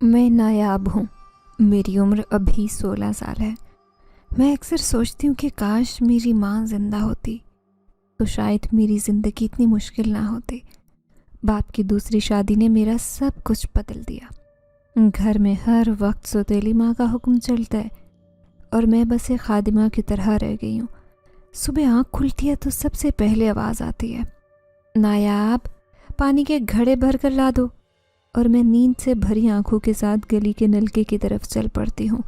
میں نایاب ہوں۔ میری عمر ابھی 16 سال ہے۔ میں اکثر سوچتی ہوں کہ کاش میری ماں زندہ ہوتی تو شاید میری زندگی اتنی مشکل نہ ہوتی۔ باپ کی دوسری شادی نے میرا سب کچھ بدل دیا۔ گھر میں ہر وقت سوتیلی ماں کا حکم چلتا ہے اور میں بس ایک خادمہ کی طرح رہ گئی ہوں۔ صبح آنکھ کھلتی ہے تو سب سے پہلے آواز آتی ہے، نایاب پانی کے گھڑے بھر کر لا دو، اور میں نیند سے بھری آنکھوں کے ساتھ گلی کے نلکے کی طرف چل پڑتی ہوں۔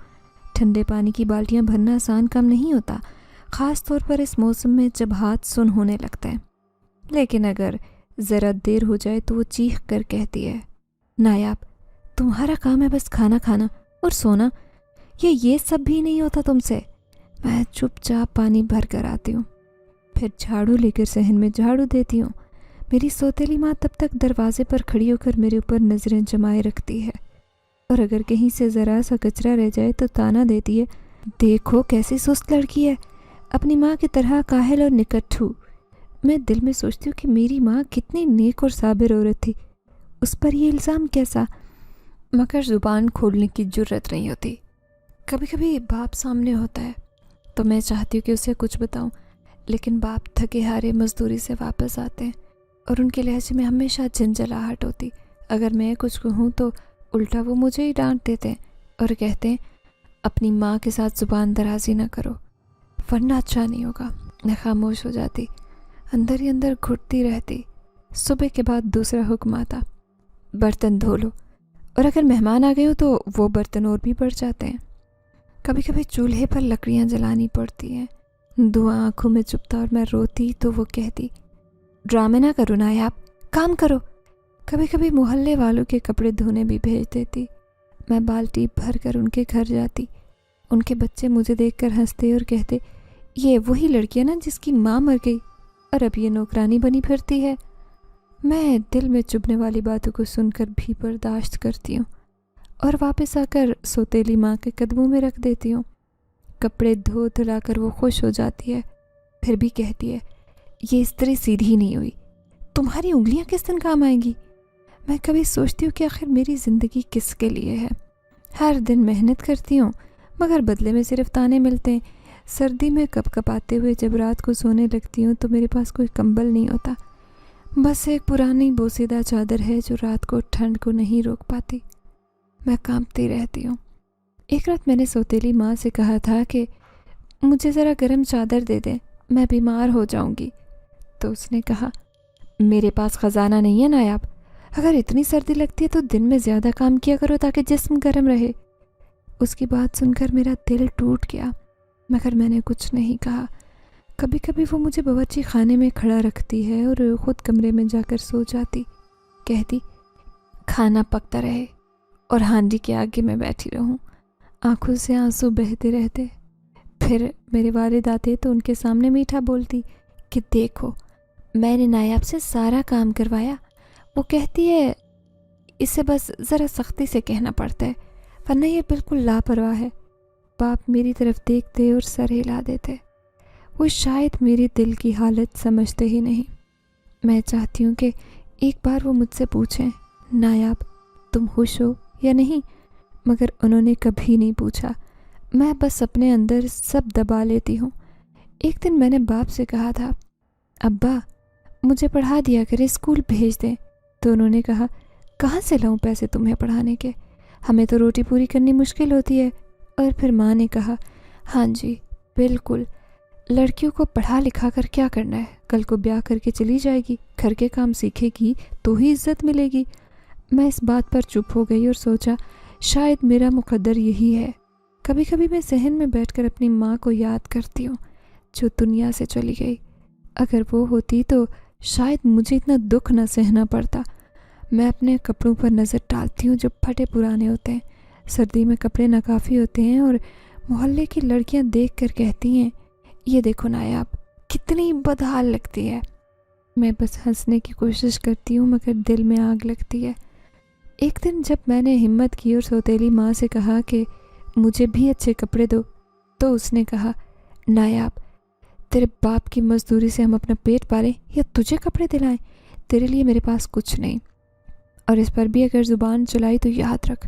ٹھنڈے پانی کی بالٹیاں بھرنا آسان کام نہیں ہوتا، خاص طور پر اس موسم میں جب ہاتھ سن ہونے لگتا ہے۔ لیکن اگر ذرا دیر ہو جائے تو وہ چیخ کر کہتی ہے، نایاب تمہارا کام ہے بس کھانا کھانا اور سونا، یہ سب بھی نہیں ہوتا تم سے۔ میں چپ چاپ پانی بھر کر آتی ہوں، پھر جھاڑو لے کر صحن میں جھاڑو دیتی ہوں۔ میری سوتیلی ماں تب تک دروازے پر کھڑی ہو کر میرے اوپر نظریں جمائے رکھتی ہے، اور اگر کہیں سے ذرا سا کچرا رہ جائے تو تانا دیتی ہے، دیکھو کیسی سست لڑکی ہے، اپنی ماں کی طرح کاہل اور نکٹھو۔ میں دل میں سوچتی ہوں کہ میری ماں کتنی نیک اور صابر عورت تھی، اس پر یہ الزام کیسا؟ مگر زبان کھولنے کی جرت نہیں ہوتی۔ کبھی کبھی باپ سامنے ہوتا ہے تو میں چاہتی ہوں کہ اسے کچھ بتاؤں، لیکن باپ تھکے ہارے مزدوری سے واپس آتے ہیں اور ان کے لہجے میں ہمیشہ جھنجھلاہٹ ہوتی۔ اگر میں کچھ کہوں تو الٹا وہ مجھے ہی ڈانٹ دیتے ہیں اور کہتے ہیں، اپنی ماں کے ساتھ زبان درازی نہ کرو ورنہ اچھا نہیں ہوگا۔ میں خاموش ہو جاتی، اندر ہی اندر گھٹتی رہتی۔ صبح کے بعد دوسرا حکم آتا، برتن دھو لو، اور اگر مہمان آ گئے ہو تو وہ برتن اور بھی بڑھ جاتے ہیں۔ کبھی کبھی چولہے پر لکڑیاں جلانی پڑتی ہیں، دھواں آنکھوں میں چبھتا اور میں روتی تو وہ کہتی، ڈرامے نہ کرو نایاب، کام کرو۔ کبھی کبھی محلے والوں کے کپڑے دھونے بھی بھیج دیتی۔ میں بالٹی بھر کر ان کے گھر جاتی۔ ان کے بچے مجھے دیکھ کر ہنستے اور کہتے، یہ وہی لڑکی ہے نا جس کی ماں مر گئی اور اب یہ نوکرانی بنی پھرتی ہے۔ میں دل میں چبھنے والی باتوں کو سن کر بھی برداشت کرتی ہوں اور واپس آ کر سوتیلی ماں کے قدموں میں رکھ دیتی ہوں۔ کپڑے دھو دھلا کر وہ خوش ہو جاتی ہے، پھر بھی کہتی ہے، یہ استری سیدھی نہیں ہوئی، تمہاری انگلیاں کس دن کام آئیں گی؟ میں کبھی سوچتی ہوں کہ آخر میری زندگی کس کے لیے ہے؟ ہر دن محنت کرتی ہوں مگر بدلے میں صرف تانے ملتے ہیں۔ سردی میں کپ کپاتے ہوئے جب رات کو سونے لگتی ہوں تو میرے پاس کوئی کمبل نہیں ہوتا، بس ایک پرانی بوسیدہ چادر ہے جو رات کو ٹھنڈ کو نہیں روک پاتی۔ میں کانپتی رہتی ہوں۔ ایک رات میں نے سوتیلی ماں سے کہا تھا کہ مجھے ذرا گرم چادر دے دیں، میں بیمار ہو جاؤں گی، تو اس نے کہا، میرے پاس خزانہ نہیں ہے نایاب، اگر اتنی سردی لگتی ہے تو دن میں زیادہ کام کیا کرو تاکہ جسم گرم رہے۔ اس کی بات سن کر میرا دل ٹوٹ گیا مگر میں نے کچھ نہیں کہا۔ کبھی کبھی وہ مجھے باورچی خانے میں کھڑا رکھتی ہے اور خود کمرے میں جا کر سو جاتی، کہتی، کھانا پکتا رہے اور ہانڈی کے آگے میں بیٹھی رہوں۔ آنکھوں سے آنسو بہتے رہتے۔ پھر میرے والد آتے تو ان کے سامنے میٹھا بولتی کہ دیکھو میں نے نایاب سے سارا کام کروایا، وہ کہتی ہے اسے بس ذرا سختی سے کہنا پڑتا ہے ورنہ یہ بالکل لاپرواہ ہے۔ باپ میری طرف دیکھتے اور سر ہلا دیتے، وہ شاید میری دل کی حالت سمجھتے ہی نہیں۔ میں چاہتی ہوں کہ ایک بار وہ مجھ سے پوچھیں، نایاب تم خوش ہو یا نہیں، مگر انہوں نے کبھی نہیں پوچھا۔ میں بس اپنے اندر سب دبا لیتی ہوں۔ ایک دن میں نے باپ سے کہا تھا، ابا مجھے پڑھا دیا کرے، اسکول بھیج دیں، تو انہوں نے کہا، کہاں سے لاؤں پیسے تمہیں پڑھانے کے، ہمیں تو روٹی پوری کرنی مشکل ہوتی ہے۔ اور پھر ماں نے کہا، ہاں جی بالکل، لڑکیوں کو پڑھا لکھا کر کیا کرنا ہے، کل کو بیاہ کر کے چلی جائے گی، گھر کے کام سیکھے گی تو ہی عزت ملے گی۔ میں اس بات پر چپ ہو گئی اور سوچا شاید میرا مقدر یہی ہے۔ کبھی کبھی میں صحن میں بیٹھ کر اپنی ماں کو یاد کرتی ہوں جو دنیا سے چلی گئی۔ اگر وہ ہوتی تو شاید مجھے اتنا دکھ نہ سہنا پڑتا۔ میں اپنے کپڑوں پر نظر ڈالتی ہوں جو پھٹے پرانے ہوتے ہیں، سردی میں کپڑے ناکافی ہوتے ہیں، اور محلے کی لڑکیاں دیکھ کر کہتی ہیں، یہ دیکھو نایاب کتنی بدحال لگتی ہے۔ میں بس ہنسنے کی کوشش کرتی ہوں مگر دل میں آگ لگتی ہے۔ ایک دن جب میں نے ہمت کی اور سوتیلی ماں سے کہا کہ مجھے بھی اچھے کپڑے دو، تو اس نے کہا، نایاب تیرے باپ کی مزدوری سے ہم اپنا پیٹ پالیں یا تجھے کپڑے دلائیں، تیرے لیے میرے پاس کچھ نہیں، اور اس پر بھی اگر زبان چلائی تو یاد رکھ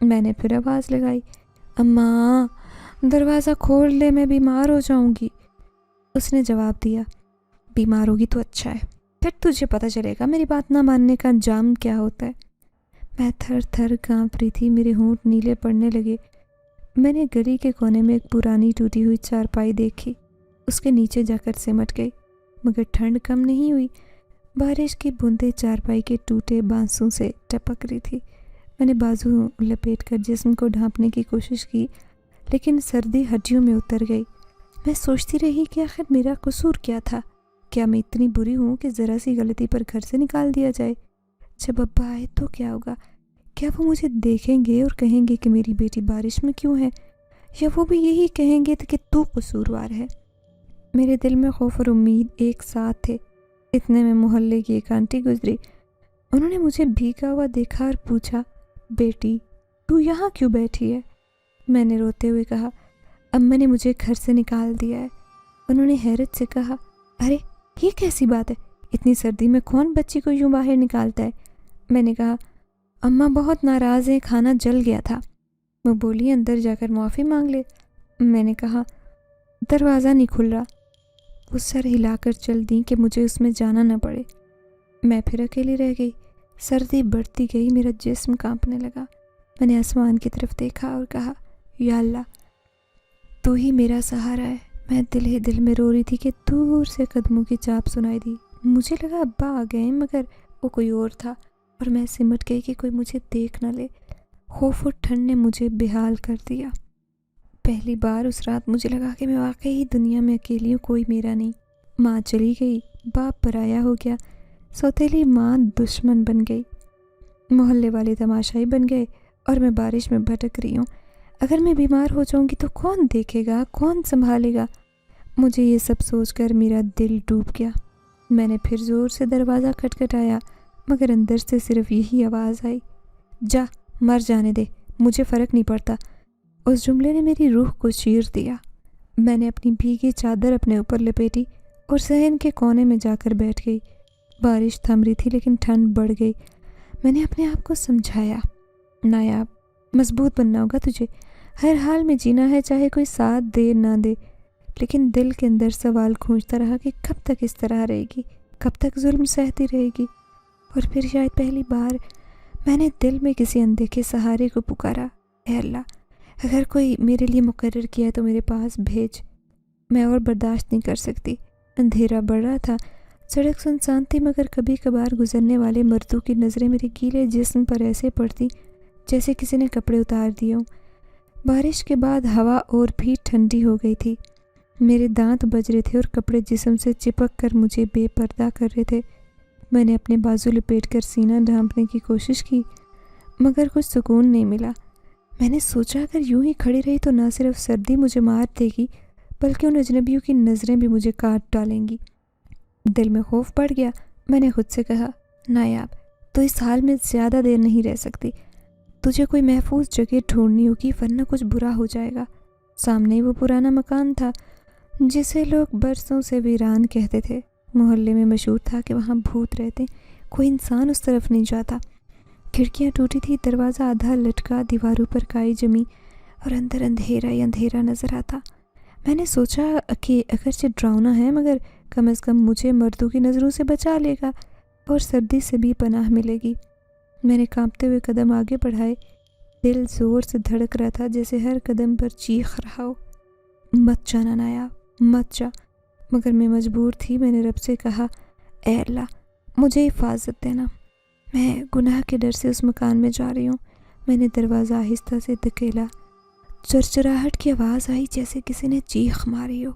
میں نے پھر آواز لگائی، اماں دروازہ کھول لے، میں بیمار ہو جاؤں گی۔ اس نے جواب دیا، بیمار ہوگی تو اچھا ہے، پھر تجھے پتہ چلے گا میری بات نہ ماننے کا انجام کیا ہوتا ہے۔ میں تھر تھر کانپ رہی تھی، میرے ہونٹ نیلے پڑنے لگے۔ میں نے گلی کے کونے میں ایک پرانی ٹوٹی ہوئی چارپائی دیکھی، اس کے نیچے جا کر سمٹ گئی، مگر ٹھنڈ کم نہیں ہوئی۔ بارش کی بوندیں چارپائی کے ٹوٹے بانسوں سے ٹپک رہی تھی۔ میں نے بازو لپیٹ کر جسم کو ڈھانپنے کی کوشش کی، لیکن سردی ہڈیوں میں اتر گئی۔ میں سوچتی رہی کہ آخر میرا قصور کیا تھا؟ کیا میں اتنی بری ہوں کہ ذرا سی غلطی پر گھر سے نکال دیا جائے؟ جب ابا آئے تو کیا ہوگا؟ کیا وہ مجھے دیکھیں گے اور کہیں گے کہ میری بیٹی بارش میں کیوں ہے، یا وہ بھی یہی کہیں گے کہ تو قصوروار ہے؟ میرے دل میں خوف اور امید ایک ساتھ تھے۔ اتنے میں محلے کی ایک آنٹی گزری۔ انہوں نے مجھے بھیگا ہوا دیکھا اور پوچھا، بیٹی تو یہاں کیوں بیٹھی ہے؟ میں نے روتے ہوئے کہا، اماں نے مجھے گھر سے نکال دیا ہے۔ انہوں نے حیرت سے کہا، ارے یہ کیسی بات ہے، اتنی سردی میں کون بچی کو یوں باہر نکالتا ہے؟ میں نے کہا، اماں بہت ناراض ہیں، کھانا جل گیا تھا۔ وہ بولی، اندر جا کر معافی مانگ لے۔ میں نے کہا، دروازہ نہیں کھل رہا۔ وہ سر ہلا کر چل دیں کہ مجھے اس میں جانا نہ پڑے۔ میں پھر اکیلی رہ گئی۔ سردی بڑھتی گئی، میرا جسم کانپنے لگا۔ میں نے آسمان کی طرف دیکھا اور کہا، یا اللہ تو ہی میرا سہارا ہے۔ میں دل ہی دل میں رو رہی تھی کہ دور سے قدموں کی چاپ سنائی دی۔ مجھے لگا ابا آ گئے، مگر وہ کوئی اور تھا، اور میں سمٹ گئی کہ کوئی مجھے دیکھ نہ لے۔ خوف اور ٹھنڈ نے مجھے بحال کر دیا۔ پہلی بار اس رات مجھے لگا کہ میں واقعی دنیا میں اکیلی ہوں، کوئی میرا نہیں۔ ماں چلی گئی، باپ پرایا ہو گیا، سوتیلی ماں دشمن بن گئی، محلے والے تماشائی بن گئے، اور میں بارش میں بھٹک رہی ہوں۔ اگر میں بیمار ہو جاؤں گی تو کون دیکھے گا، کون سنبھالے گا؟ مجھے یہ سب سوچ کر میرا دل ڈوب گیا۔ میں نے پھر زور سے دروازہ کھٹکھٹایا، مگر اندر سے صرف یہی آواز آئی، جا مر جانے دے، مجھے فرق نہیں پڑتا۔ اس جملے نے میری روح کو چیر دیا۔ میں نے اپنی بھیگی چادر اپنے اوپر لپیٹی اور صحن کے کونے میں جا کر بیٹھ گئی۔ بارش تھم رہی تھی لیکن ٹھنڈ بڑھ گئی۔ میں نے اپنے آپ کو سمجھایا، نایاب مضبوط بننا ہوگا تجھے، ہر حال میں جینا ہے، چاہے کوئی ساتھ دے نہ دے۔ لیکن دل کے اندر سوال کھونچتا رہا کہ کب تک اس طرح رہے گی، کب تک ظلم سہتی رہے گی؟ اور پھر شاید پہلی بار میں نے دل میں کسی اندیکھے سہارے کو پکارا، اے اللہ اگر کوئی میرے لیے مقرر کیا ہے تو میرے پاس بھیج، میں اور برداشت نہیں کر سکتی۔ اندھیرا بڑھ رہا تھا، سڑک سنسان تھی، مگر کبھی کبھار گزرنے والے مردوں کی نظریں میرے گیلے جسم پر ایسے پڑتی جیسے کسی نے کپڑے اتار دیے ہوں۔ بارش کے بعد ہوا اور بھی ٹھنڈی ہو گئی تھی، میرے دانت بج رہے تھے اور کپڑے جسم سے چپک کر مجھے بے پردہ کر رہے تھے۔ میں نے اپنے بازو لپیٹ کر سینہ ڈھانپنے کی کوشش کی، مگر کچھ سکون نہیں ملا۔ میں نے سوچا اگر یوں ہی کھڑی رہی تو نہ صرف سردی مجھے مار دے گی، بلکہ ان اجنبیوں کی نظریں بھی مجھے کاٹ ڈالیں گی۔ دل میں خوف بڑھ گیا۔ میں نے خود سے کہا، نایاب تو اس حال میں زیادہ دیر نہیں رہ سکتی، تجھے کوئی محفوظ جگہ ڈھونڈنی ہوگی ورنہ کچھ برا ہو جائے گا۔ سامنے ہی وہ پرانا مکان تھا جسے لوگ برسوں سے ویران کہتے تھے۔ محلے میں مشہور تھا کہ وہاں بھوت رہتے، کوئی انسان اس طرف نہیں جاتا۔ کھڑکیاں ٹوٹی تھی، دروازہ آدھا لٹکا، دیواروں پر کائی جمی اور اندر اندھیرا ہی اندھیرا نظر آتا۔ میں نے سوچا کہ اگرچہ ڈراؤنا ہے مگر کم از کم مجھے مردوں کی نظروں سے بچا لے گا اور سردی سے بھی پناہ ملے گی۔ میں نے کانپتے ہوئے قدم آگے بڑھائے، دل زور سے دھڑک رہا تھا جیسے ہر قدم پر چیخ رہا ہو، مت جانا نایاب، مت جا۔ مگر میں مجبور تھی۔ میں نے رب سے کہا، اے اللہ مجھے حفاظت دینا، میں گناہ کے ڈر سے اس مکان میں جا رہی ہوں۔ میں نے دروازہ آہستہ سے دھکیلا، چرچراہٹ کی آواز آئی جیسے کسی نے چیخ ماری ہو۔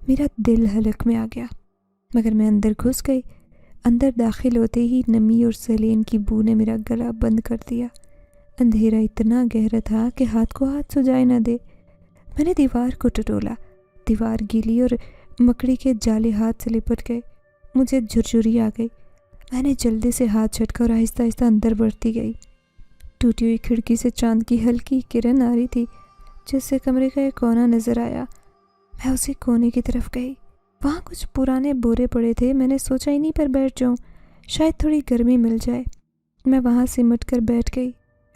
میرا دل حلق میں آ گیا، مگر میں اندر گھس گئی۔ اندر داخل ہوتے ہی نمی اور سلین کی بو نے میرا گلا بند کر دیا۔ اندھیرا اتنا گہرا تھا کہ ہاتھ کو ہاتھ سجائے نہ دے۔ میں نے دیوار کو ٹٹولا، دیوار گیلی اور مکڑی کے جالے ہاتھ سے لپٹ گئے۔ مجھے جھرجھری آ گئی۔ میں نے جلدی سے ہاتھ جھٹکا اور آہستہ آہستہ اندر بڑھتی گئی۔ ٹوٹی ہوئی کھڑکی سے چاند کی ہلکی کرن آ رہی تھی جس سے کمرے کا ایک کونا نظر آیا۔ میں اسی کونے کی طرف گئی، وہاں کچھ پرانے بورے پڑے تھے۔ میں نے سوچا انہی پر بیٹھ جاؤں، شاید تھوڑی گرمی مل جائے۔ میں وہاں سمٹ کر بیٹھ گئی۔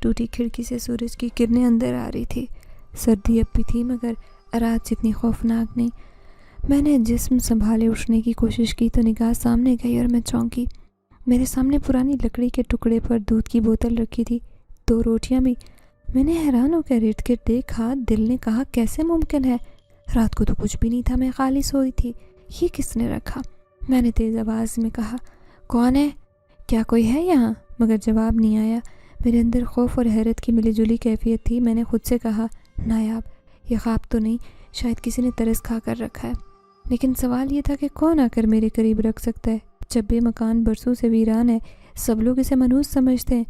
ٹوٹی کھڑکی سے سورج کی کرنیں اندر آ رہی تھی۔ سردی اب بھی تھی مگر رات جتنی خوفناک نہیں۔ میں نے جسم سنبھالے اٹھنے کی کوشش کی تو نگاہ سامنے گئی اور میں چونکی۔ میرے سامنے پرانی لکڑی کے ٹکڑے پر دودھ کی بوتل رکھی تھی، 2 روٹیاں بھی۔ میں نے حیران ہو کر ارد گرد دیکھا۔ دل نے کہا کیسے ممکن ہے، رات کو تو کچھ بھی نہیں تھا، میں خالی سوئی تھی، یہ کس نے رکھا؟ میں نے تیز آواز میں کہا کون ہے، کیا کوئی ہے یہاں؟ مگر جواب نہیں آیا۔ میرے اندر خوف اور حیرت کی ملی جلی کیفیت تھی۔ میں نے خود سے کہا نایاب، یہ خواب تو نہیں، شاید کسی نے ترس کھا کر رکھا ہے۔ لیکن سوال یہ تھا کہ کون آ کر میرے قریب رکھ سکتا ہے جب یہ مکان برسوں سے ویران ہے، سب لوگ اسے منحوس سمجھتے ہیں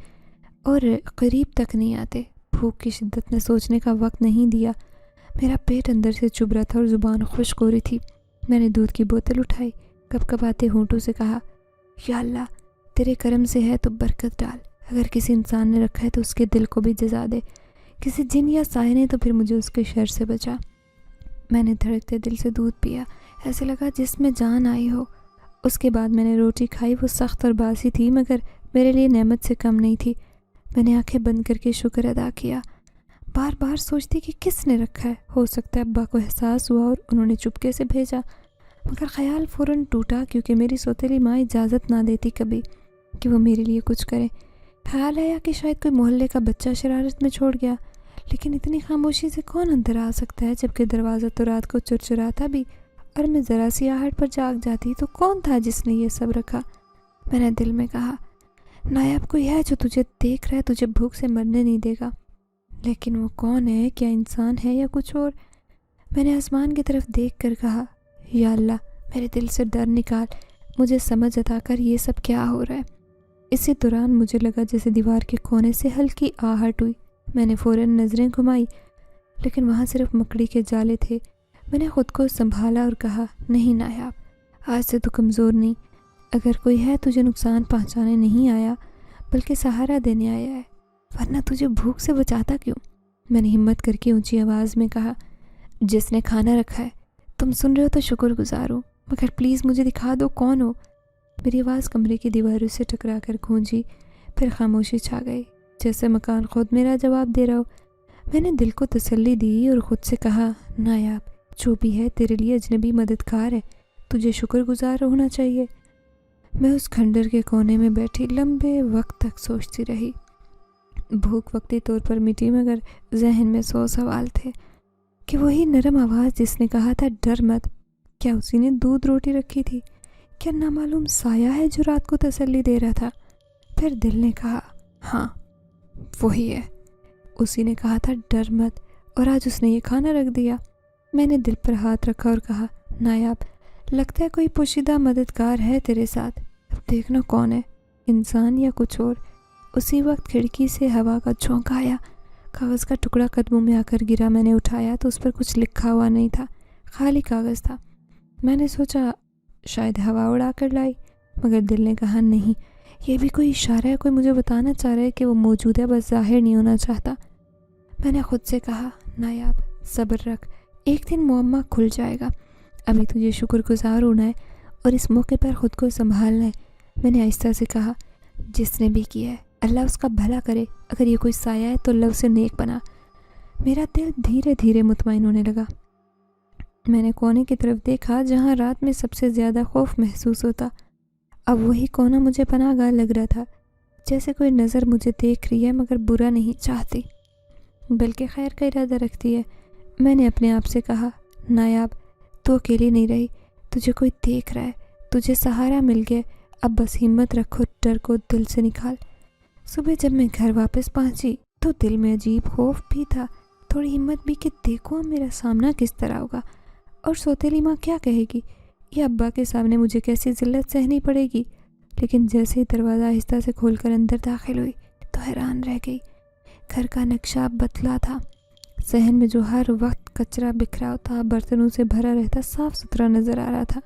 اور قریب تک نہیں آتے۔ بھوک کی شدت نے سوچنے کا وقت نہیں دیا۔ میرا پیٹ اندر سے چبھ رہا تھا اور زبان خشک ہو رہی تھی۔ میں نے دودھ کی بوتل اٹھائی، کپ کپاتے ہونٹوں سے کہا یا اللہ، تیرے کرم سے ہے تو برکت ڈال، اگر کسی انسان نے رکھا ہے تو اس کے دل کو بھی جزا دے، کسی جن یا سائے نے تو پھر مجھے اس کے شر سے بچا۔ میں نے دھڑکتے دل سے دودھ پیا، ایسے لگا جس میں جان آئی ہو۔ اس کے بعد میں نے روٹی کھائی، وہ سخت اور باسی تھی مگر میرے لیے نعمت سے کم نہیں تھی۔ میں نے آنکھیں بند کر کے شکر ادا کیا۔ بار بار سوچتی کہ کس نے رکھا ہے، ہو سکتا ہے ابا کو احساس ہوا اور انہوں نے چپکے سے بھیجا، مگر خیال فوراً ٹوٹا کیونکہ میری سوتیلی ماں اجازت نہ دیتی کبھی کہ وہ میرے لیے کچھ کرے۔ خیال آیا کہ شاید کوئی محلے کا بچہ شرارت میں چھوڑ گیا، لیکن اتنی خاموشی سے کون اندر آ سکتا ہے، جبکہ دروازہ تو رات کو چرچراتا بھی، اور میں ذرا سی آہٹ پر جاگ جاتی تو کون تھا جس نے یہ سب رکھا؟ میں نے دل میں کہا نایاب، کوئی ہے جو تجھے دیکھ رہا ہے، تجھے بھوک سے مرنے نہیں دے گا، لیکن وہ کون ہے؟ کیا انسان ہے یا کچھ اور؟ میں نے آسمان کی طرف دیکھ کر کہا یا اللہ، میرے دل سے ڈر نکال، مجھے سمجھ عطا کر یہ سب کیا ہو رہا ہے۔ اسی دوران مجھے لگا جیسے دیوار کے کونے سے ہلکی آہٹ ہوئی۔ میں نے فوراً نظریں گھمائی لیکن وہاں صرف مکڑی کے جالے تھے۔ میں نے خود کو سنبھالا اور کہا نہیں نایاب، آج سے تو کمزور نہیں، اگر کوئی ہے تجھے نقصان پہنچانے نہیں آیا بلکہ سہارا دینے آیا ہے، ورنہ تجھے بھوک سے بچاتا کیوں؟ میں نے ہمت کر کے اونچی آواز میں کہا جس نے کھانا رکھا ہے، تم سن رہے ہو تو شکر گزار ہو، مگر پلیز مجھے دکھا دو کون ہو۔ میری آواز کمرے کی دیواروں سے ٹکرا کر گونجی، پھر خاموشی چھا گئی، جیسے مکان خود میرا جواب دے رہا ہو۔ میں نے دل کو تسلی دی اور خود سے کہا نایاب، جو بھی ہے تیرے لیے اجنبی مددگار ہے، تجھے شکر گزار ہونا چاہیے۔ میں اس کھنڈر کے کونے میں بیٹھی لمبے وقت تک سوچتی رہی۔ بھوک وقتی طور پر مٹی مگر ذہن میں 100 سوال تھے کہ وہی نرم آواز جس نے کہا تھا ڈر مت، کیا اسی نے دودھ روٹی رکھی تھی؟ کیا نامعلوم سایہ ہے جو رات کو تسلی دے رہا تھا؟ پھر دل نے کہا ہاں وہی ہے، اسی نے کہا تھا ڈر مت، اور آج اس نے یہ کھانا رکھ دیا۔ میں نے دل پر ہاتھ رکھا اور کہا نایاب، لگتا ہے کوئی پوشیدہ مددگار ہے تیرے ساتھ، اب دیکھنا کون ہے، انسان یا کچھ اور۔ اسی وقت کھڑکی سے ہوا کا جھونکا آیا، کاغذ کا ٹکڑا قدموں میں آ کر گرا۔ میں نے اٹھایا تو اس پر کچھ لکھا ہوا نہیں تھا، خالی کاغذ تھا۔ میں نے سوچا شاید ہوا اڑا کر لائی، مگر دل نے کہا نہیں، یہ بھی کوئی اشارہ ہے، کوئی مجھے بتانا چاہ رہا ہے کہ وہ موجود ہے، بس ظاہر نہیں ہونا چاہتا۔ میں نے خود سے کہا نایاب صبر رکھ، ایک دن معمہ کھل جائے گا، ابھی تجھے شکر گزار ہونا ہے اور اس موقع پر خود کو سنبھالنا ہے۔ میں نے آہستہ سے کہا جس نے بھی کیا ہے اللہ اس کا بھلا کرے، اگر یہ کوئی سایہ ہے تو اللہ اسے نیک بنا۔ میرا دل دھیرے دھیرے مطمئن ہونے لگا۔ میں نے کونے کی طرف دیکھا جہاں رات میں سب سے زیادہ خوف محسوس ہوتا۔ اب وہی کونا مجھے پناہ گاہ لگ رہا تھا، جیسے کوئی نظر مجھے دیکھ رہی ہے مگر برا نہیں چاہتی بلکہ خیر کا ارادہ رکھتی ہے۔ میں نے اپنے آپ سے کہا نایاب، تو اکیلی نہیں رہی، تجھے کوئی دیکھ رہا ہے، تجھے سہارا مل گیا، اب بس ہمت رکھو، ڈر کو دل سے نکال۔ صبح جب میں گھر واپس پہنچی تو دل میں عجیب خوف بھی تھا، تھوڑی ہمت بھی کہ دیکھو اب میرا سامنا کس طرح ہوگا، اور سوتیلی ماں کیا کہے گی، یا ابا کے سامنے مجھے کیسی ذلت سہنی پڑے گی۔ لیکن جیسے ہی دروازہ آہستہ سے کھول کر اندر داخل ہوئی تو حیران رہ گئی۔ گھر کا نقشہ بدلا تھا، صحن میں جو ہر وقت کچرا بکھرا ہوتا، برتنوں سے بھرا رہتا، صاف ستھرا نظر آ رہا تھا۔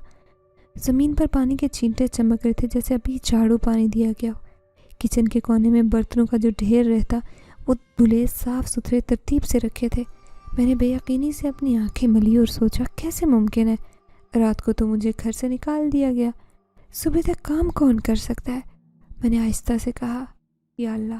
زمین پر پانی کے چھینٹے چمک رہے تھے جیسے ابھی جھاڑو پانی دیا گیا ہو۔ کچن کے کونے میں برتنوں کا جو ڈھیر رہتا وہ دھلے صاف ستھرے ترتیب سے رکھے تھے۔ میں نے بے یقینی سے اپنی آنکھیں ملی اور سوچا کیسے ممکن ہے، رات کو تو مجھے گھر سے نکال دیا گیا، صبح تک کام کون کر سکتا ہے؟ میں نے آہستہ سے کہا یا اللہ،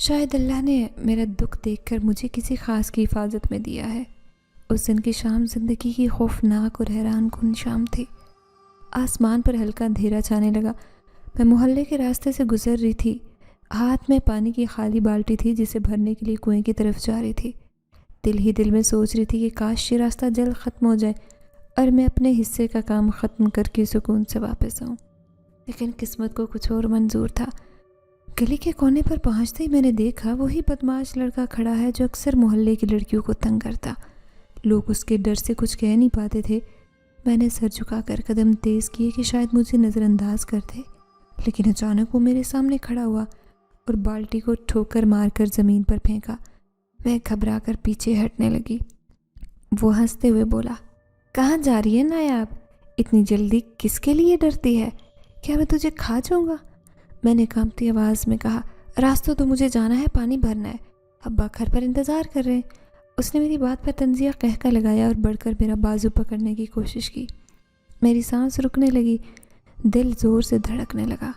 شاید اللہ نے میرا دکھ دیکھ کر مجھے کسی خاص کی حفاظت میں دیا ہے۔ اس دن کی شام زندگی کی خوفناک اور حیران کن شام تھی۔ آسمان پر ہلکا اندھیرا چھانے لگا۔ میں محلے کے راستے سے گزر رہی تھی۔ ہاتھ میں پانی کی خالی بالٹی تھی جسے بھرنے کے لیے کنویں کی طرف جا رہی تھی۔ دل ہی دل میں سوچ رہی تھی کہ کاش یہ راستہ جلد ختم ہو جائے اور میں اپنے حصے کا کام ختم کر کے سکون سے واپس آؤں، لیکن قسمت کو کچھ اور منظور تھا۔ گلی کے کونے پر پہنچتے ہی میں نے دیکھا وہی بدماش لڑکا کھڑا ہے جو اکثر محلے کی لڑکیوں کو تنگ کرتا۔ لوگ اس کے ڈر سے کچھ کہہ نہیں پاتے تھے۔ میں نے سر جھکا کر قدم تیز کیے کہ شاید مجھے نظر انداز کر دے، لیکن اچانک وہ میرے سامنے کھڑا ہوا اور بالٹی کو ٹھوکر مار کر زمین پر پھینکا۔ میں گھبرا کر پیچھے ہٹنے لگی۔ وہ ہنستے ہوئے بولا، کہاں جا رہی ہے نایاب؟ اتنی جلدی کس کے لیے ڈرتی ہے؟ کیا میں تجھے کھا جاؤں گا؟ میں نے کانپتی آواز میں کہا، راستہ تو مجھے جانا ہے، پانی بھرنا ہے، ابا گھر پر انتظار کر رہے ہیں۔ اس نے میری بات پر طنزیہ قہقہ لگایا اور بڑھ کر میرا بازو پکڑنے کی کوشش کی۔ میری سانس رکنے لگی، دل زور سے دھڑکنے لگا۔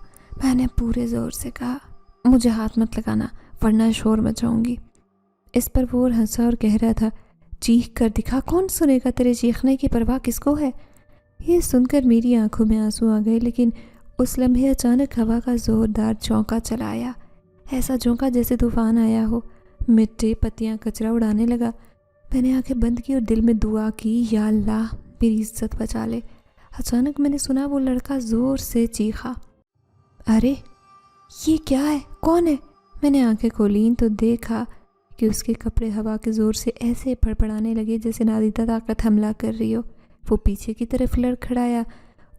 میں نے پورے زور سے کہا، مجھے ہاتھ مت لگانا ورنہ شور مچاؤں گی۔ اس پر وہ ہنسا اور کہہ رہا تھا، چیخ کر دکھا، کون سنے گا تیرے چیخنے کی پرواہ کس کو ہے؟ یہ سن کر میری آنکھوں میں آنسو آ گئے، لیکن اس لمحے اچانک ہوا کا زوردار جھونکا چلا آیا، ایسا جھونکا جیسے طوفان آیا ہو۔ مٹی پتیاں کچرا اڑانے لگا۔ میں نے آنکھیں بند کی اور دل میں دعا کی، یا اللہ میری عزت بچا لے۔ اچانک میں نے سنا وہ لڑکا زور سے چیخا، ارے یہ کیا ہے؟ کون ہے؟ میں نے آنکھیں کھولیں تو دیکھا کہ اس کے کپڑے ہوا کے زور سے ایسے پھڑپڑانے لگے جیسے نادیدہ طاقت حملہ کر رہی ہو۔ وہ پیچھے کی طرف لڑکھڑایا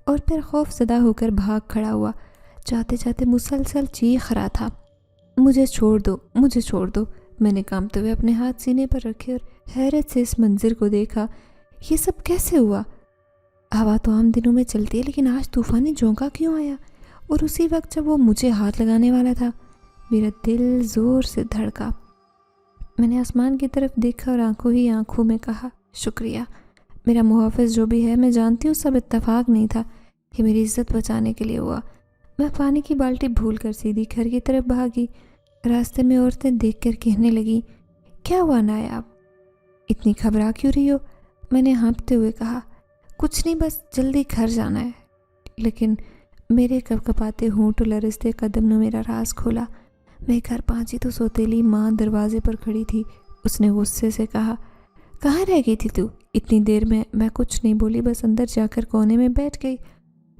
اور پھر خوف زدہ ہو کر بھاگ کھڑا ہوا، جاتے جاتے مسلسل چیخ رہا تھا، مجھے چھوڑ دو، مجھے چھوڑ دو۔ میں نے کانپتے ہوئے اپنے ہاتھ سینے پر رکھے اور حیرت سے اس منظر کو دیکھا۔ یہ سب کیسے ہوا؟ ہوا تو عام دنوں میں چلتی ہے، لیکن آج طوفانی جھونکا کیوں آیا؟ اور اسی وقت جب وہ مجھے ہاتھ لگانے والا تھا۔ میرا دل زور سے دھڑکا۔ میں نے آسمان کی طرف دیکھا اور آنکھوں ہی آنکھوں میں کہا، شکریہ میرا محافظ جو بھی ہے، میں جانتی ہوں سب اتفاق نہیں تھا، یہ میری عزت بچانے کے لیے ہوا۔ میں پانی کی بالٹی بھول کر سیدھی گھر کی طرف بھاگی۔ راستے میں عورتیں دیکھ کر کہنے لگی، کیا ہوا نایاب؟ اتنی گھبرا کیوں رہی ہو؟ میں نے ہانپتے ہوئے کہا، کچھ نہیں، بس جلدی گھر جانا ہے۔ لیکن میرے کپکپاتے ہونٹ و لرزتے قدم نے میرا راز کھولا۔ میں گھر پہنچی تو سوتیلی ماں دروازے پر کھڑی تھی۔ اس نے غصے سے کہا، کہاں رہ گئی تھی تو اتنی دیر میں؟ میں کچھ نہیں بولی، بس اندر جا کر کونے میں بیٹھ گئی۔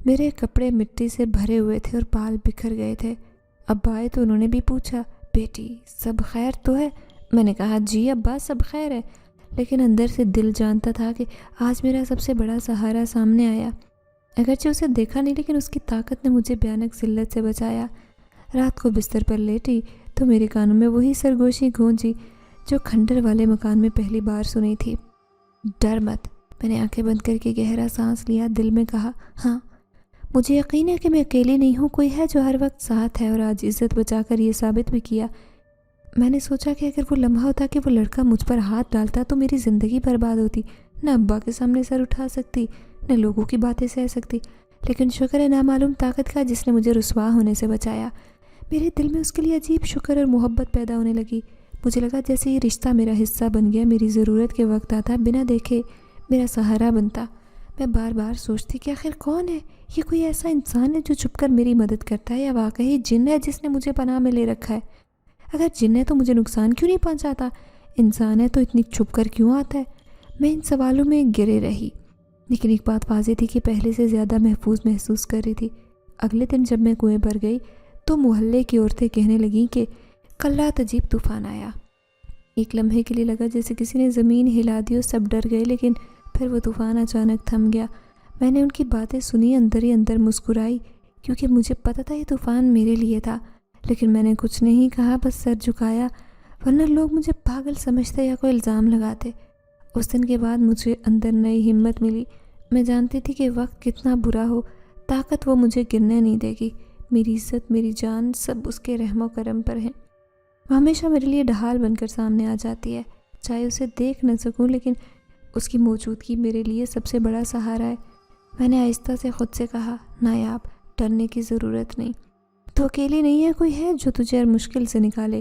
میرے کپڑے مٹی سے بھرے ہوئے تھے اور بال بکھر گئے تھے۔ ابا آئے تو انہوں نے بھی پوچھا، بیٹی سب خیر تو ہے؟ میں نے کہا، جی ابا سب خیر ہے، لیکن اندر سے دل جانتا تھا کہ آج میرا سب سے بڑا سہارا سامنے آیا۔ اگرچہ اسے دیکھا نہیں، لیکن اس کی طاقت نے مجھے بھیانک ذلت سے بچایا۔ رات کو بستر پر لیٹی تو میرے کانوں میں وہی سرگوشی گونجی جو کھنڈر والے مکان میں پہلی بار سنی تھی، ڈر مت۔ میں نے آنکھیں بند کر کے گہرا سانس لیا، دل میں کہا، ہاں مجھے یقین ہے کہ میں اکیلی نہیں ہوں، کوئی ہے جو ہر وقت ساتھ ہے، اور آج عزت بچا کر یہ ثابت بھی کیا۔ میں نے سوچا کہ اگر وہ لمحہ ہوتا کہ وہ لڑکا مجھ پر ہاتھ ڈالتا تو میری زندگی برباد ہوتی، نہ ابا کے سامنے سر اٹھا سکتی، نہ لوگوں کی باتیں سہ سکتی، لیکن شکر ہے نامعلوم طاقت کا جس نے مجھے رسوا ہونے سے بچایا۔ میرے دل میں اس کے لیے عجیب شکر اور محبت پیدا ہونے لگی۔ مجھے لگا جیسے یہ رشتہ میرا حصہ بن گیا، میری ضرورت کے وقت آتا، بنا دیکھے میرا سہارا بنتا۔ میں بار بار سوچتی کہ آخر کون ہے یہ؟ کوئی ایسا انسان ہے جو چھپ کر میری مدد کرتا ہے، یا واقعی جن ہے جس نے مجھے پناہ میں لے رکھا ہے؟ اگر جن ہے تو مجھے نقصان کیوں نہیں پہنچاتا؟ انسان ہے تو اتنی چھپ کر کیوں آتا ہے؟ میں ان سوالوں میں گرے رہی، لیکن ایک بات واضح تھی کہ پہلے سے زیادہ محفوظ محسوس کر رہی تھی۔ اگلے دن جب میں کنویں پر گئی تو محلے کی عورتیں کہنے لگیں کہ کل رات عجیب طوفان آیا۔ ایک لمحے کے لیے لگا جیسے کسی نے زمین ہلا دی اور سب ڈر گئے، لیکن پھر وہ طوفان اچانک تھم گیا۔ میں نے ان کی باتیں سنی، اندر ہی اندر مسکرائی، کیونکہ مجھے پتہ تھا یہ طوفان میرے لیے تھا، لیکن میں نے کچھ نہیں کہا، بس سر جھکایا، ورنہ لوگ مجھے پاگل سمجھتے یا کوئی الزام لگاتے۔ اس دن کے بعد مجھے اندر نئی ہمت ملی۔ میں جانتی تھی کہ وقت کتنا برا ہو، طاقت وہ مجھے گرنے نہیں دے گی۔ میری عزت، میری جان، سب اس کے رحم و کرم پر ہیں۔ وہ ہمیشہ میرے لیے ڈھال بن کر سامنے آ جاتی ہے، چاہے اسے دیکھ نہ سکوں، لیکن اس کی موجودگی میرے لیے سب سے بڑا سہارا ہے۔ میں نے آہستہ سے خود سے کہا، نایاب ڈرنے کی ضرورت نہیں، تو اکیلی نہیں ہے، کوئی ہے جو تجھے ہر مشکل سے نکالے۔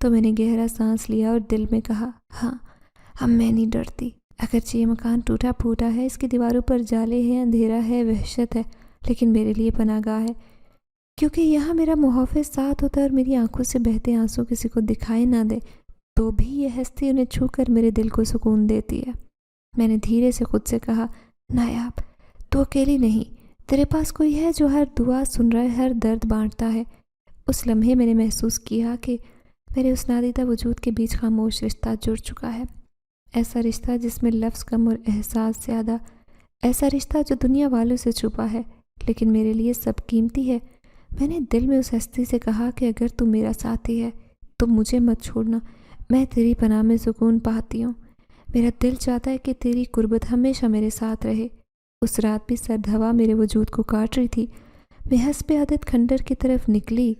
تو میں نے گہرا سانس لیا اور دل میں کہا، ہاں اب میں نہیں ڈرتی۔ اگرچہ یہ مکان ٹوٹا پھوٹا ہے، اس کی دیواروں پر جالے ہیں، اندھیرا ہے، وحشت ہے، لیکن میرے لیے پناہ گاہ ہے، کیونکہ یہاں میرا محافظ ساتھ ہوتا ہے اور میری آنکھوں سے بہتے آنسو کسی کو دکھائی نہ دے تو بھی یہ ہستی انہیں چھو کر میرے دل کو سکون دیتی ہے۔ میں نے دھیرے سے خود سے کہا، نایاب تو اکیلی نہیں، تیرے پاس کوئی ہے جو ہر دعا سن رہا ہے، ہر درد بانٹتا ہے۔ اس لمحے میں نے محسوس کیا کہ میرے اس نادیدہ وجود کے بیچ خاموش رشتہ جڑ چکا ہے، ایسا رشتہ جس میں لفظ کم اور احساس زیادہ، ایسا رشتہ جو دنیا والوں سے چھپا ہے لیکن میرے لیے سب قیمتی ہے۔ میں نے دل میں اس ہستی سے کہا کہ اگر تو میرا ساتھی ہے تو مجھے مت چھوڑنا، میں تیری پناہ میں سکون پاتی ہوں، میرا دل چاہتا ہے کہ تیری قربت ہمیشہ میرے ساتھ رہے۔ اس رات بھی سرد ہوا میرے وجود کو کاٹ رہی تھی، میں حسب عادت کھنڈر کی طرف نکلی۔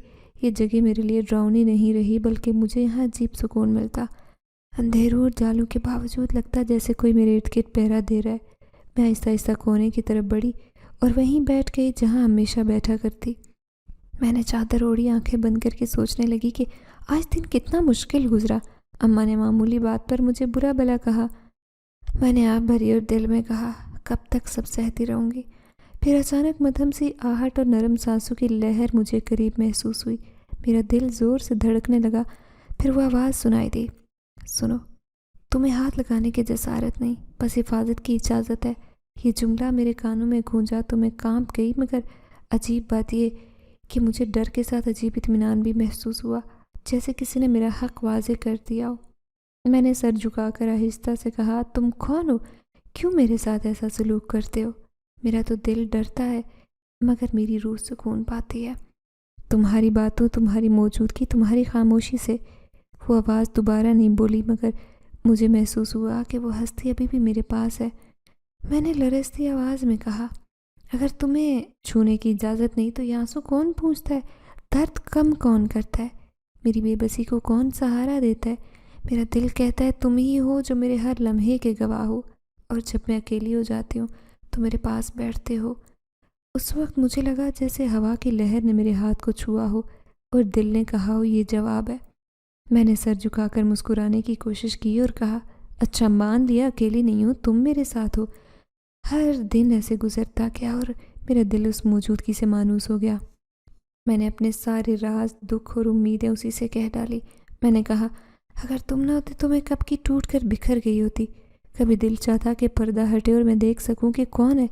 یہ جگہ میرے لیے ڈراؤنی نہیں رہی بلکہ مجھے یہاں عجیب سکون ملتا، اندھیروں اور جالوں کے باوجود لگتا جیسے کوئی میرے ارد گرد پہرا دے رہا ہے۔ میں آہستہ آہستہ کونے کی طرف بڑھی اور وہیں بیٹھ گئی جہاں ہمیشہ بیٹھا کرتی۔ میں نے چادر اوڑھی، آنکھیں بند کر کے سوچنے لگی کہ آج دن کتنا مشکل گزرا۔ اماں نے معمولی بات پر مجھے برا بھلا کہا، میں نے آپ بھری اور دل میں کہا، کب تک سب سہتی رہوں گی؟ پھر اچانک مدھم سی آہٹ اور نرم سانسوں کی لہر مجھے قریب محسوس ہوئی، میرا دل زور سے دھڑکنے لگا۔ پھر وہ آواز سنائی دی، سنو، تمہیں ہاتھ لگانے کی جسارت نہیں، بس حفاظت کی اجازت ہے۔ یہ جملہ میرے کانوں میں گونجا تو میں کانپ گئی، مگر عجیب بات یہ کہ مجھے ڈر کے ساتھ عجیب اطمینان بھی محسوس ہوا، جیسے کسی نے میرا حق واضح کر دیا ہو۔ میں نے سر جھکا کر آہستہ سے کہا، تم کون ہو؟ کیوں میرے ساتھ ایسا سلوک کرتے ہو؟ میرا تو دل ڈرتا ہے مگر میری روح سکون پاتی ہے، تمہاری باتوں، تمہاری موجودگی، تمہاری خاموشی سے۔ وہ آواز دوبارہ نہیں بولی مگر مجھے محسوس ہوا کہ وہ ہستی ابھی بھی میرے پاس ہے۔ میں نے لرزتی آواز میں کہا، اگر تمہیں چھونے کی اجازت نہیں تو یہاں سے کون پوچھتا ہے؟ درد کم کون کرتا ہے؟ میری بے بسی کو کون سہارا دیتا ہے؟ میرا دل کہتا ہے تم ہی ہو جو میرے ہر لمحے کے گواہ ہو، اور جب میں اکیلی ہو جاتی ہوں تو میرے پاس بیٹھتے ہو۔ اس وقت مجھے لگا جیسے ہوا کی لہر نے میرے ہاتھ کو چھوا ہو اور دل نے کہا ہو یہ جواب ہے۔ میں نے سر جھکا کر مسکرانے کی کوشش کی اور کہا، اچھا مان لیا اکیلی نہیں ہوں، تم میرے ساتھ ہو۔ ہر دن ایسے گزرتا گیا اور میرا دل اس موجودگی سے مانوس ہو گیا۔ میں نے اپنے سارے راز، دکھ اور امیدیں اسی سے کہہ ڈالی۔ میں نے کہا، اگر تم نہ ہوتے تو میں کب کی ٹوٹ کر بکھر گئی ہوتی۔ کبھی دل چاہتا کہ پردہ ہٹے اور میں دیکھ سکوں کہ کون ہے،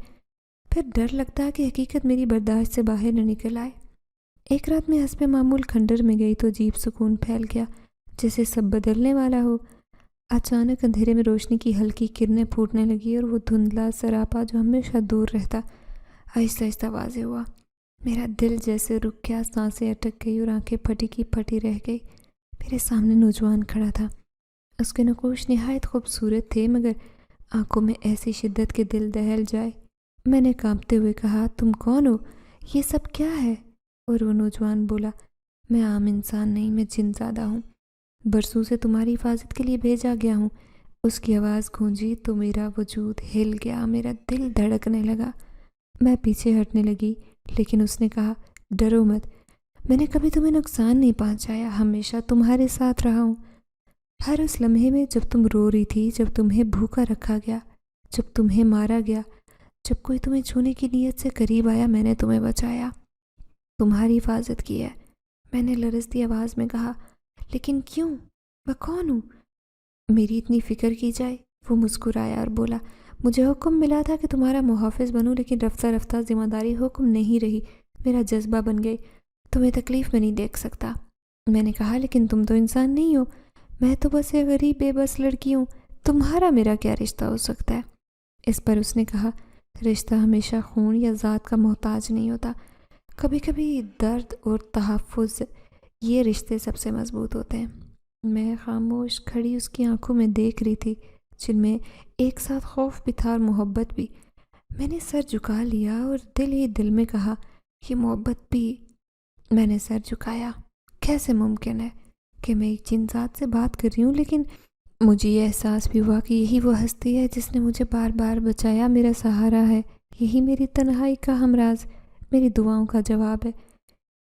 پھر ڈر لگتا کہ حقیقت میری برداشت سے باہر نہ نکل آئے۔ ایک رات میں حسب معمول کھنڈر میں گئی تو عجیب سکون پھیل گیا، جیسے سب بدلنے والا ہو۔ اچانک اندھیرے میں روشنی کی ہلکی کرنیں پھوٹنے لگی اور وہ دھندلا سراپا جو ہمیشہ دور رہتا آہستہ آہستہ واضح ہوا۔ میرا دل جیسے رک گیا، سانسیں اٹک گئی اور آنکھیں پھٹی کی پھٹی رہ گئی۔ میرے سامنے نوجوان کھڑا تھا، اس کے نقوش نہایت خوبصورت تھے مگر آنکھوں میں ایسی شدت کہ دل دہل جائے۔ میں نے کانپتے ہوئے کہا، تم کون ہو؟ یہ سب کیا ہے؟ اور وہ نوجوان بولا، میں عام انسان نہیں، میں جن زادہ ہوں، برسوں سے تمہاری حفاظت کے لیے بھیجا گیا ہوں۔ اس کی آواز گونجی تو میرا وجود ہل گیا، میرا دل دھڑکنے لگا۔ میں پیچھے ہٹنے لگی لیکن اس نے کہا، ڈرو مت، میں نے کبھی تمہیں نقصان نہیں پہنچایا، ہمیشہ تمہارے ساتھ رہا ہوں۔ ہر اس لمحے میں جب تم رو رہی تھی، جب تمہیں بھوکا رکھا گیا، جب تمہیں مارا گیا، جب کوئی تمہیں چھونے کی نیت سے قریب آیا، میں نے تمہیں بچایا، تمہاری حفاظت کی ہے۔ میں نے لرزتی آواز میں کہا، لیکن کیوں؟ میں کون ہوں؟ میری اتنی فکر کی جائے؟ وہ مسکرایا اور بولا، مجھے حکم ملا تھا کہ تمہارا محافظ بنوں، لیکن رفتہ رفتہ ذمہ داری حکم نہیں رہی، میرا جذبہ بن گئی، تمہیں تکلیف میں نہیں دیکھ سکتا۔ میں نے کہا، لیکن تم تو انسان نہیں ہو، میں تو بس ایک غریب بے بس لڑکی ہوں، تمہارا میرا کیا رشتہ ہو سکتا ہے؟ اس پر اس نے کہا، رشتہ ہمیشہ خون یا ذات کا محتاج نہیں ہوتا، کبھی کبھی درد اور تحفظ، یہ رشتے سب سے مضبوط ہوتے ہیں۔ میں خاموش کھڑی اس کی آنکھوں میں دیکھ رہی تھی جن میں ایک ساتھ خوف بھی تھا اور محبت بھی۔ میں نے سر جھکا لیا اور دل ہی دل میں کہا، یہ محبت بھی۔ میں نے سر جھکایا، کیسے ممکن ہے کہ میں ایک جن ذات سے بات کر رہی ہوں، لیکن مجھے یہ احساس بھی ہوا کہ یہی وہ ہستی ہے جس نے مجھے بار بار بچایا، میرا سہارا ہے، یہی میری تنہائی کا ہمراز، میری دعاؤں کا جواب ہے۔